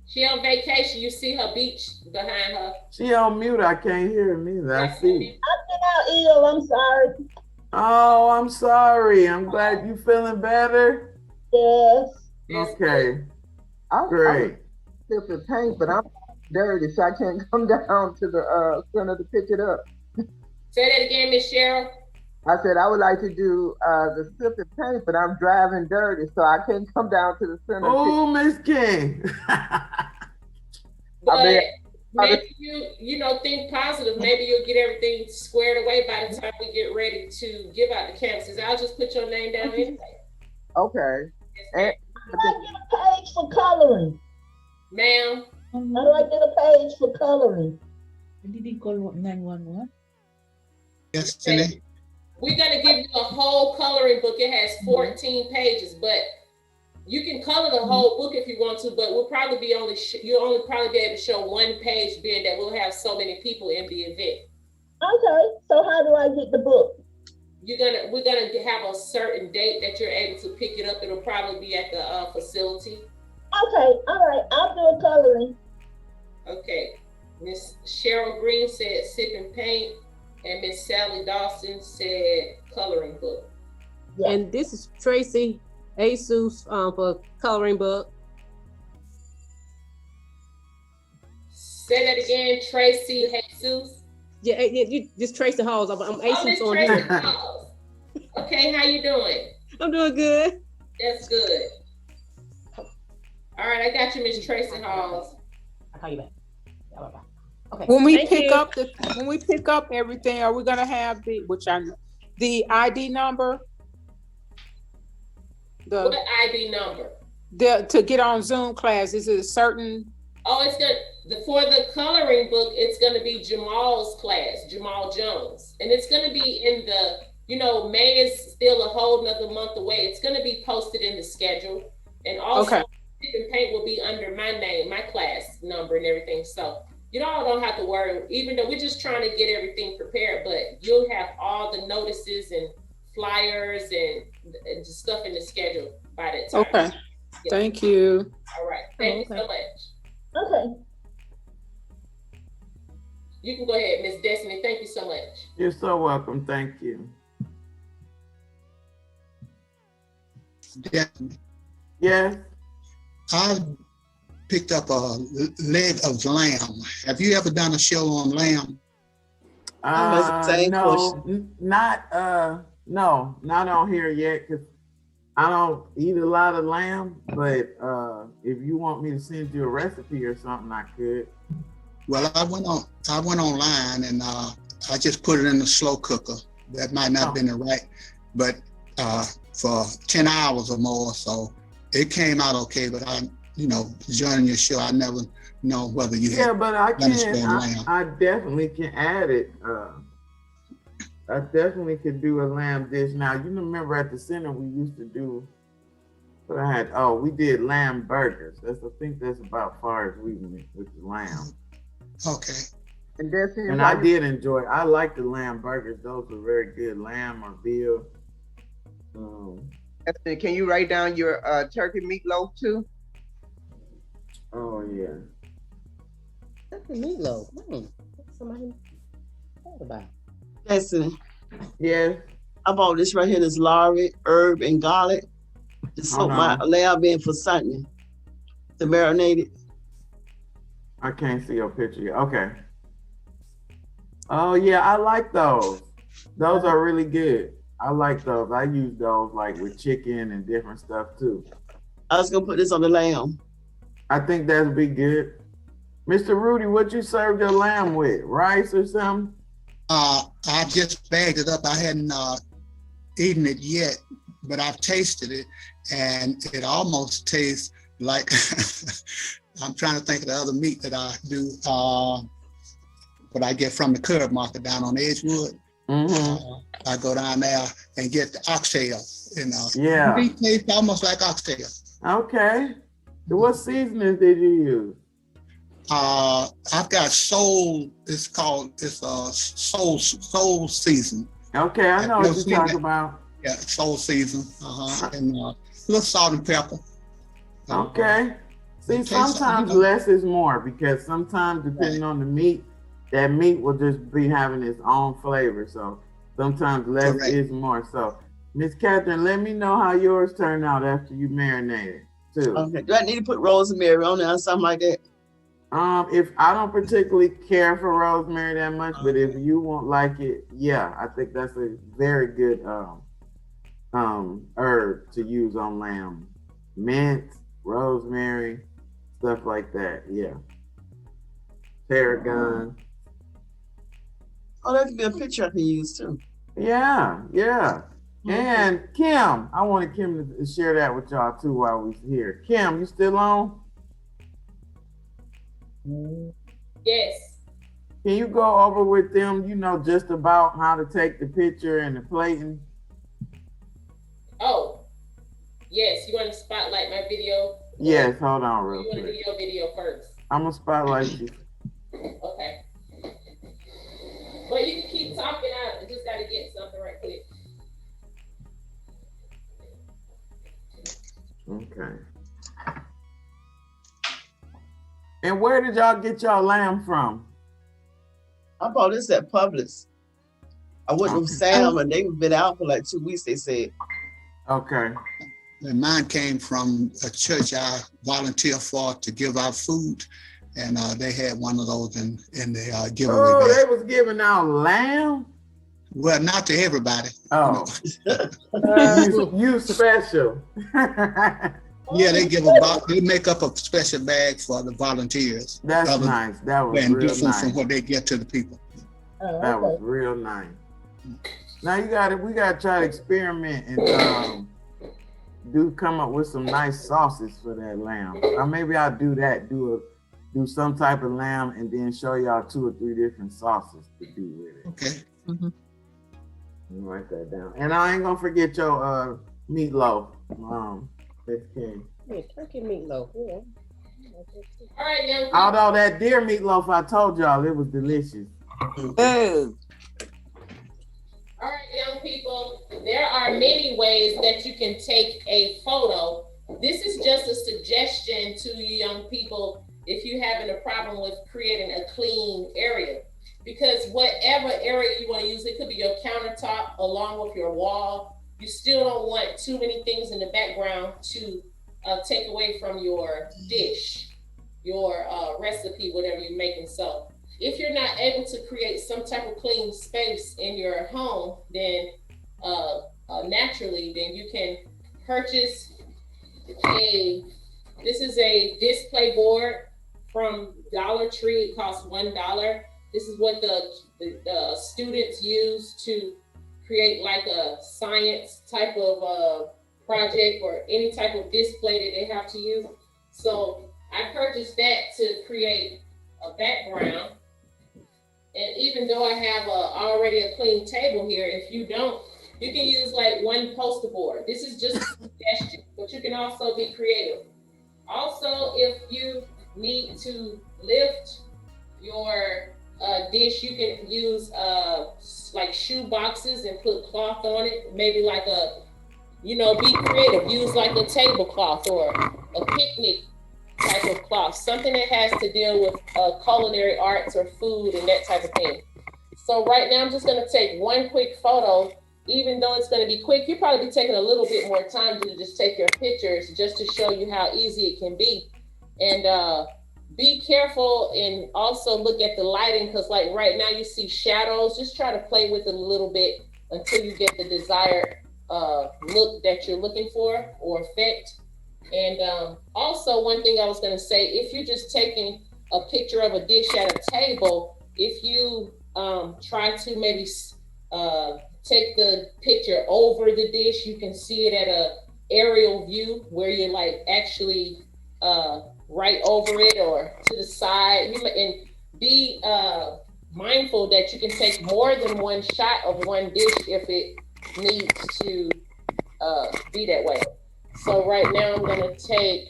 She on vacation. You see her beach behind her. She on mute. I can't hear her neither. I see. I've been out ill. I'm sorry. Oh, I'm sorry. I'm glad you feeling better. Yes. Okay. Great. Sip and paint, but I'm dirty, so I can't come down to the center to pick it up. Say that again, Miss Cheryl. I said I would like to do the sip and paint, but I'm driving dirty, so I can't come down to the center. Oh, Miss King. But maybe you think positive. Maybe you'll get everything squared away by the time we get ready to give out the canvases. I'll just put your name down anyway. Okay. And how do I get a page for coloring? Ma'am? How do I get a page for coloring? Did he call 911? Yes, Jenny. We're going to give you a whole coloring book. It has 14 pages, but you can color the whole book if you want to, but we'll probably be you'll only probably be able to show one page, being that we'll have so many people in the event. Okay, so how do I get the book? We're gonna have a certain date that you're able to pick it up. It'll probably be at the facility. Okay, all right, I'll do a coloring. Okay, Miss Cheryl Green said sip and paint, and Miss Sally Dawson said coloring book. Yeah. And this is Tracy Asus for coloring book. Say that again, Tracy Jesus. Yeah, you just Tracy Halls. I'm Asus on Tracy here. Halls. Okay, how you doing? I'm doing good. That's good. All right, I got you, Miss Tracy Halls. I'll call you back. Okay. When we Thank pick you. up everything, are we gonna have the the ID number? What ID number? To get on Zoom class, is it a certain? Oh, it's for the coloring book, it's gonna be Jamal's class, Jamal Jones. And it's gonna be in May is still a whole nother month away. It's gonna be posted in the schedule. And also Tip and Paint will be under my name, my class number and everything. So you all don't have to worry, even though we're just trying to get everything prepared, but you'll have all the notices and flyers and just stuff in the schedule by that time. Okay. Yeah. Thank you. All right. Thank you so much. Okay. You can go ahead, Miss Destiny. Thank you so much. You're so welcome. Thank you. Definitely. Yes. I picked up a leg of lamb. Have you ever done a show on lamb? Not on here yet, because I don't eat a lot of lamb, but if you want me to send you a recipe or something, I could. Well, I went online and I just put it in the slow cooker. That might not have been the right, but for 10 hours or more, so it came out okay. But joining your show, I never know whether you had. Yeah, but I done a can. show on lamb. I definitely can add it. I definitely could do a lamb dish. Now, you remember at the center we used to do, we did lamb burgers. I think that's about far as we went with the lamb. Okay. And I did enjoy, I like the lamb burgers. Those were very good, lamb or veal. Can you write down your turkey meatloaf too? Oh, yeah. Turkey meatloaf. Somebody thought about. Listen. Yeah. I bought this right here, this Lorry, herb, and garlic. To soak my lamb in for Sunday. To marinate it. I can't see your picture yet. Okay. Oh, yeah, I like those. Those are really good. I like those. I use those like with chicken and different stuff too. I was gonna put this on the lamb. I think that'd be good. Mr. Rudy, what you served your lamb with? Rice or something? I just bagged it up. I hadn't eaten it yet, but I've tasted it, and it almost tastes like I'm trying to think of the other meat that I do. What I get from the curb market down on Edgewood. Mm-hmm. I go down there and get the oxtail. Yeah. It tastes almost like oxtail. Okay. What seasonings did you use? I've got soul. It's soul season. Okay, I know what you're talking about. Yeah, soul season. And a little salt and pepper. Okay. See, sometimes less is more, because sometimes depending on the meat, that meat will just be having its own flavor. So sometimes less is more. So Miss Catherine, let me know how yours turned out after you marinated too. Okay. Do I need to put rosemary on there or something like that? If I don't particularly care for rosemary that much, but if you won't like it, yeah, I think that's a very good herb to use on lamb. Mint, rosemary, stuff like that. Yeah. Tarragon. Oh, that could be a picture I can use too. Yeah. And Kim, I wanted Kim to share that with y'all too while we're here. Kim, you still on? Yes. Can you go over with them, just about how to take the picture and the plating? Oh, yes. You want to spotlight my video? Yes, hold on real quick. You want to do your video first? I'm going to spotlight you. Okay. Well, you can keep talking out. I just got to get something right quick. Okay. And where did y'all get y'all lamb from? I bought this at Publix. I went with Sam, and they've been out for like 2 weeks, they said. Okay. And mine came from a church I volunteer for to give out food. And they had one of those in the giveaway. Oh, bag. they was giving out lamb? Well, not to everybody. Oh. You special. Yeah, they make up a special bag for the volunteers. That's nice. That was real different nice. from what they get to the people. That was real nice. Now we gotta try to experiment and come up with some nice sauces for that lamb. Or maybe I'll do that, do some type of lamb and then show y'all 2 or 3 different sauces to do with it. Okay. Mm-hmm. Write that down. And I ain't gonna forget your meatloaf. Miss King. Yeah, turkey meatloaf. Yeah. All right, young people. Although that deer meatloaf, I told y'all it was delicious. Oh. All right, young people, there are many ways that you can take a photo. This is just a suggestion to you young people if you're having a problem with creating a clean area. Because whatever area you want to use, it could be your countertop along with your wall. You still don't want too many things in the background to take away from your dish, your recipe, whatever you're making. So if you're not able to create some type of clean space in your home, then naturally, then you can purchase this is a display board from Dollar Tree. It costs $1. This is what the students use to create like a science type of project or any type of display that they have to use. So I purchased that to create a background. And even though I have already a clean table here, if you don't, you can use like one poster board. This is just a suggestion, but you can also be creative. Also, if you need to lift your dish, you can use like shoe boxes and put cloth on it. Maybe like be creative. Use like a tablecloth or a picnic type of cloth, something that has to deal with culinary arts or food and that type of thing. So right now I'm just gonna take one quick photo. Even though it's gonna be quick, you'll probably be taking a little bit more time to just take your pictures just to show you how easy it can be. And be careful and also look at the lighting, because like right now you see shadows. Just try to play with it a little bit until you get the desired look that you're looking for or effect. And also one thing I was gonna say, if you're just taking a picture of a dish at a table, if you try to maybe take the picture over the dish, you can see it at a aerial view where you're like actually right over it or to the side. And be mindful that you can take more than one shot of one dish if it needs to be that way. So right now I'm gonna take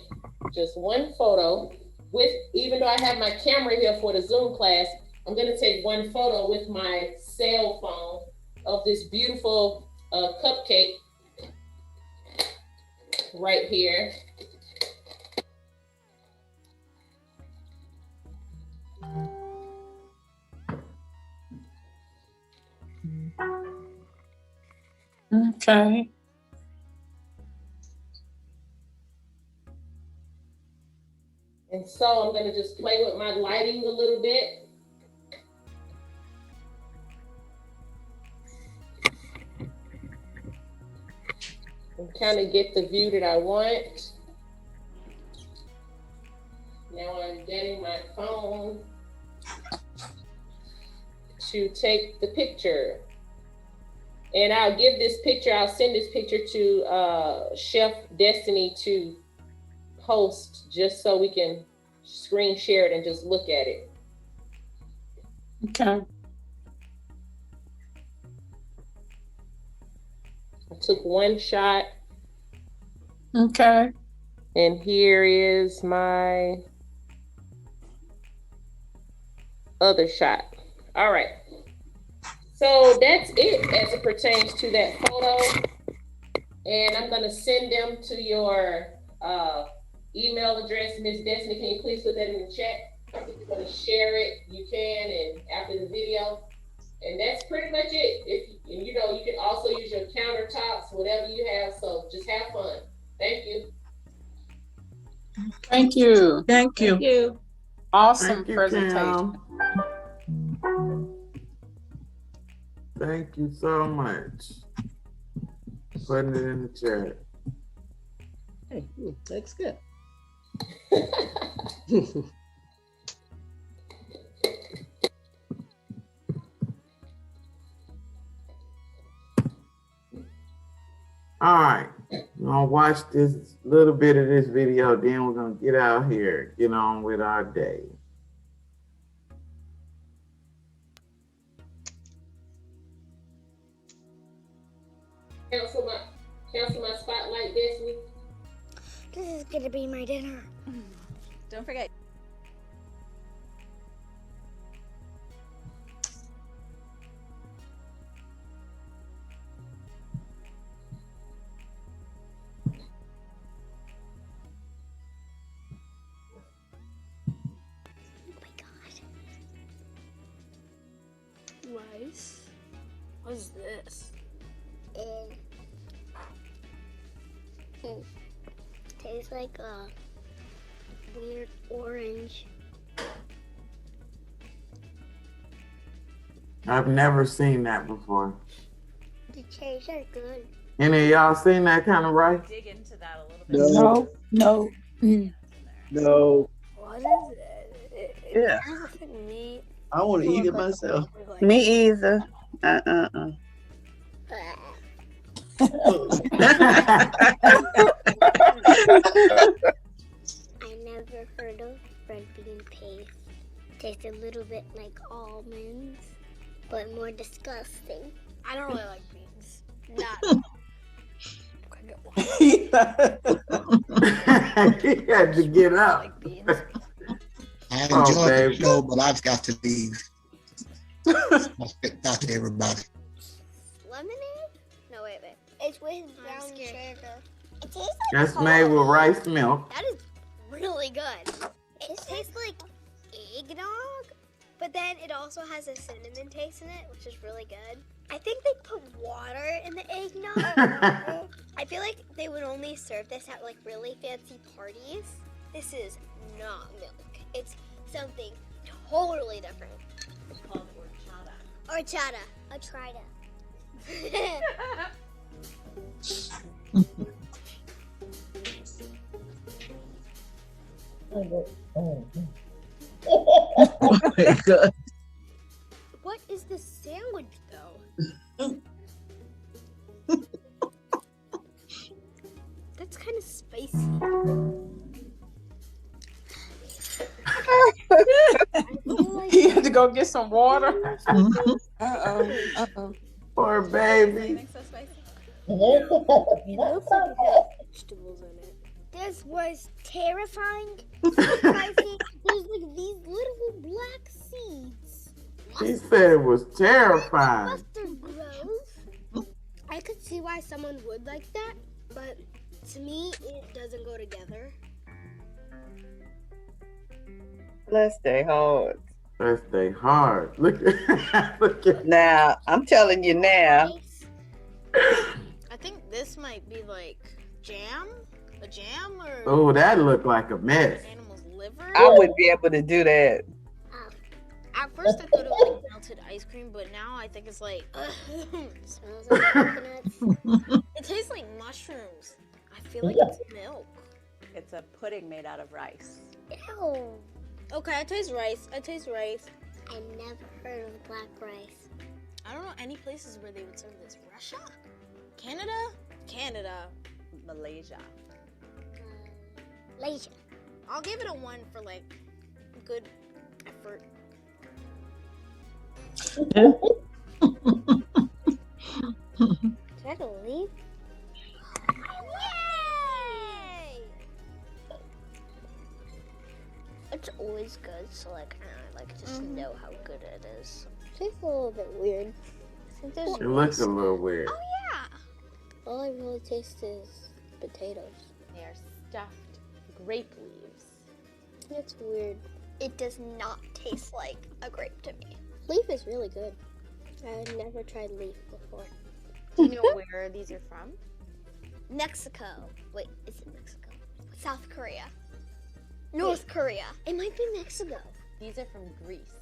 just one photo with, even though I have my camera here for the Zoom class, I'm gonna take one photo with my cell phone of this beautiful cupcake right here. Okay. And so I'm gonna just play with my lighting a little bit. And kind of get the view that I want. Now I'm getting my phone to take the picture. And I'll give this picture, I'll send this picture to Chef Destiny to post, just so we can screen share it and just look at it. Okay. I took one shot. Okay. And here is my other shot. All right. So that's it as it pertains to that photo. And I'm gonna send them to your email address. Miss Destiny, can you please put that in the chat? If you're gonna share it, you can, and after the video. And that's pretty much it. And you can also use your countertops, whatever you have. So just have fun. Thank you. Thank you. Thank you. Thank you. Awesome Thank you, presentation. Kim. Thank you so much. Putting it in the chat. Hey, looks good. All right. We're gonna watch this little bit of this video, then we're gonna get out here, get on with our day. Cancel my spotlight, Destiny. This is gonna be my dinner. Don't forget. Rice. What's this? Tastes like a weird orange. I've never seen that before. The cherries are good. Any of y'all seen that kind of rice? Dig into that a little bit. No. No. What is it? Yeah. Meat. I want to eat it myself. Me either. I never heard of red bean paste. Tastes a little bit like almonds, but more disgusting. I don't really like beans. Not. He had to get up. I Oh, enjoyed the baby. show, but I've got to leave. I'll get back to everybody. Lemonade? No, wait. It's with brown sugar. It tastes like That's made with rice milk. That is really good. It tastes like eggnog, but then it also has a cinnamon taste in it, which is really good. I think they put water in the eggnog. I feel like they would only serve this at like really fancy parties. This is not milk. It's something totally different. It's called horchata. Horchata. I'll try that. Oh my God. What is this sandwich though? That's kind of spicy. He had to go get some water. Poor baby. It looks like it has vegetables in it. This was terrifying. Spicy. There's like these little black seeds. He said it was terrifying. Mustard gross. I could see why someone would like that, but to me, it doesn't go together. Let's stay hard. Let's stay hard. Look at Now, I'm telling you now. I think this might be like jam, a jam, or Oh, that looked like a mess. animal's liver. I wouldn't be able to do that. At first, I thought it was like melted ice cream, but now I think it's like It smells like coconuts. it tastes like mushrooms. I feel like it's milk. It's a pudding made out of rice. Ew. Okay, I taste rice. I never heard of black rice. I don't know any places where they would serve this. Russia? Canada. Malaysia. Malaysia. I'll give it a 1 for like good effort. Is that a leaf? Yay! It's always good, so like I like just know how good it is. Tastes a little bit weird. I think there's It looks a little weird. Oh yeah. All I really taste is potatoes. They are stuffed grape leaves. It's weird. It does not taste like a grape to me. Leaf is really good. I've never tried leaf before. Do you know where these are from? Mexico. Wait, is it Mexico? South Korea. North Korea. It might be Mexico. These are from Greece.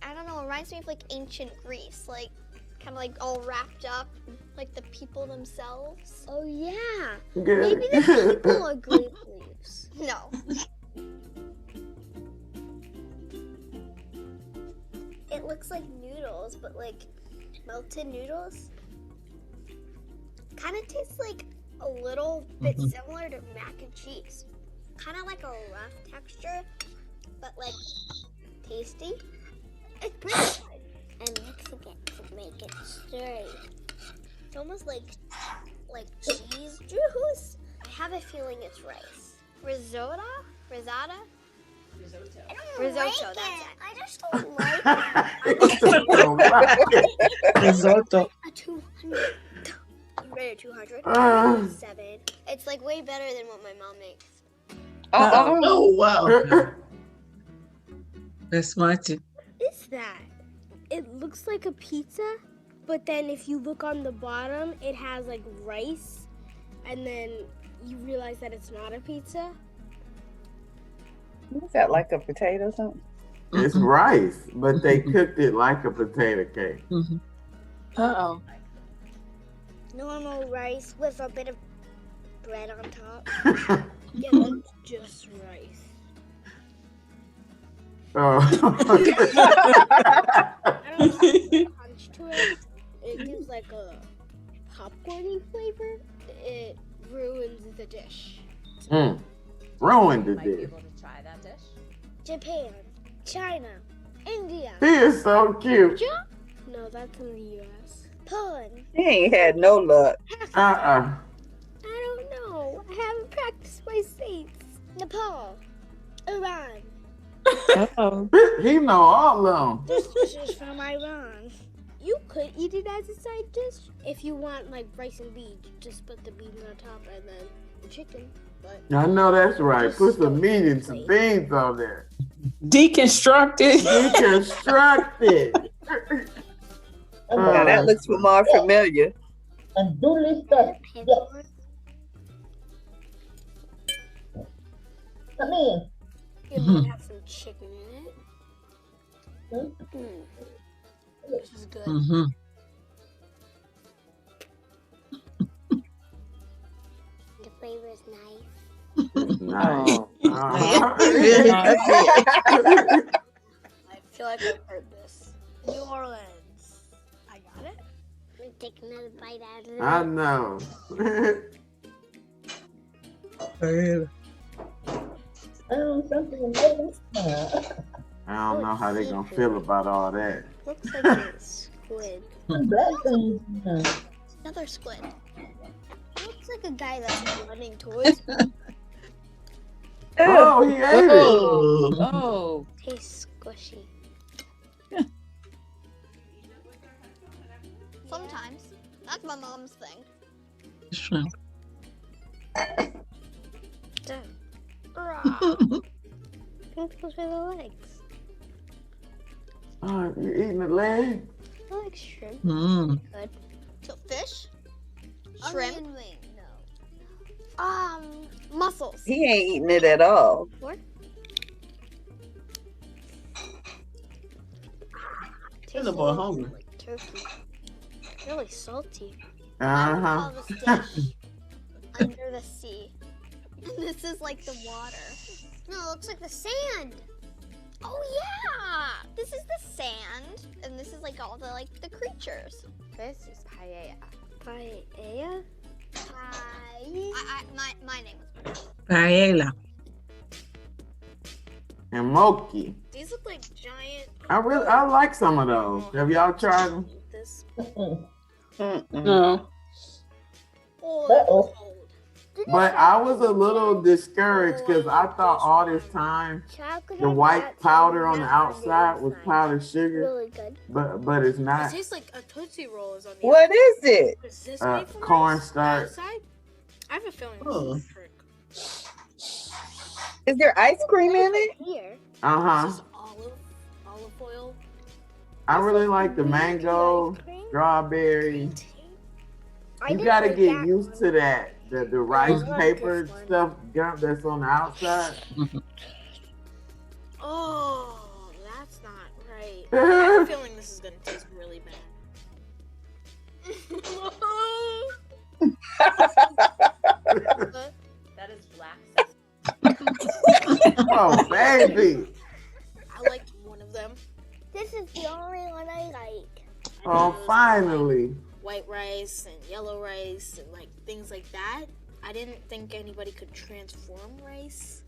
I don't know. It reminds me of like ancient Greece, like kind of like all wrapped up, like the people themselves. Oh yeah. Good. Maybe the people are grape leaves. No. It looks like noodles, but like melted noodles. kind of tastes like a little bit similar to mac and cheese. Kind of like a rough texture, but like tasty. It's pretty good. And mix it to make it straight. It's almost like cheese juice. I have a feeling it's rice. Risotto? Risotto? Risotto, that's it. I just don't like it. Risotto. A 200. You rated 200? 7. It's like way better than what my mom makes. Oh, wow. That's much. What is that? It looks like a pizza, but then if you look on the bottom, it has like rice, and then you realize that it's not a pizza. Is that like a potato or something? It's rice, but they cooked it like a potato cake. Uh-oh. Normal rice with a bit of bread on top. Yeah, that's just rice. Oh. I don't know, punch to it. It gives like a popcorny flavor. It ruins the dish. Ruined the Might be dish. able to try that dish. Japan, China, India. He is so cute. No, that's in the U.S. Poland. He ain't had no luck. I don't know. I haven't practiced my states. Nepal, Iran. Uh-oh. He know all of them. This dish is from Iran. You could eat it as a side dish if you want like rice and beans. Just put the beans on top and then the chicken. But I know that's right. Put some meat and some beans on there. Deconstructed. Deconstructed. Now that looks more familiar. And do this stuff. Yes. Come in. it might have some chicken in it. This is good. The flavor is nice. Nice. I feel like I've heard this. New Orleans. I got it. Let me take another bite out of it. I know. Something amazing. I don't know how they gonna feel about all that. Looks like a squid. Black things. Another squid. Looks like a guy that's running towards me. Oh, he ate it. Oh. Tastes squishy. Sometimes. That's my mom's thing. Done. Those are the legs. Oh, you eating the leg? I like shrimp. Good. So fish? Shrimp? Onion ring, no. Mussels. He ain't eating it at all. What? Tastes That boy hungry. like turkey. Really salty. Uh-huh. Call this dish under the sea. And this is like the water. No, it looks like the sand. Oh yeah! This is the sand, and this is like all the the creatures. This is paella. Paella? My name was Paella. And mochi. These look like giant. I like some of those. Have y'all tried them? This. No. Oh, But I was a little discouraged because I thought all this time the white powder on the outside was powdered sugar. Really good. But it's It not. tastes like a Tootsie Roll is on the What is it? Is this made from cornstarch. outside? I have a feeling Oh. this is trick. Is there ice cream in it? Here. Uh-huh. This is olive oil. I really like the mango, strawberry. You gotta get used to that. The rice paper stuff gum that's on the outside. Oh, that's not right. I have a feeling this is gonna taste really bad. That is black. Oh, baby. I liked one of them. This is the only one I like. Oh, finally. white rice and yellow rice and like things like that. I didn't think anybody could transform rice.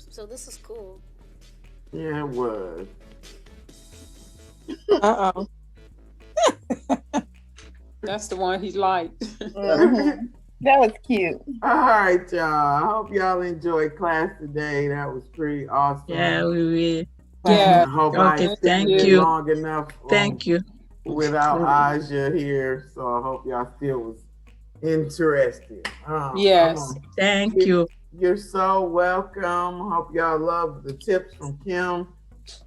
So this is cool. Yeah, it was. Uh-oh. That's the one he liked. That was cute. All right, y'all. I hope y'all enjoyed class today. That was pretty awesome. Yeah, we will. Yeah. I hope Okay, I thank extended you. long enough. Thank you. Without Asya here, so I hope y'all still was interested. Yes. Thank you. You're so welcome. Hope y'all love the tips from Kim.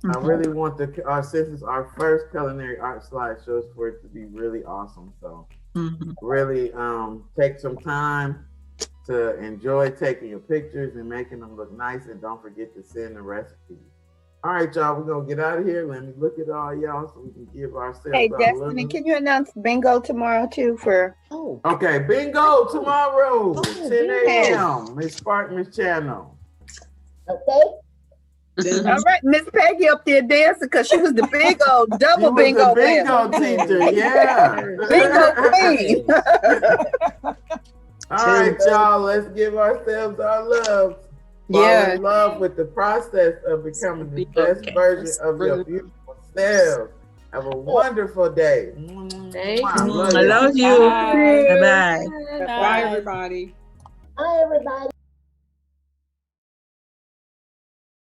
I really want since it's our first culinary art slideshows for it to be really awesome. So really take some time to enjoy taking your pictures and making them look nice, and don't forget to send the recipes. All right, y'all, we're gonna get out of here. Let me look at all y'all so we can give ourselves Hey, our Destiny, can you announce bingo tomorrow too for? Okay, bingo tomorrow, 10 bingo. a.m. Miss Spartan's channel. Okay. All right, Miss Peggy up there dancing because she was the bingo, double bingo bingo teacher, yeah. Bingo queen. All right, y'all, let's give ourselves our love. Fall in love with the process of becoming the best version of your beautiful selves. Have a wonderful day. I love you. Bye-bye. Bye, everybody. Bye, everybody.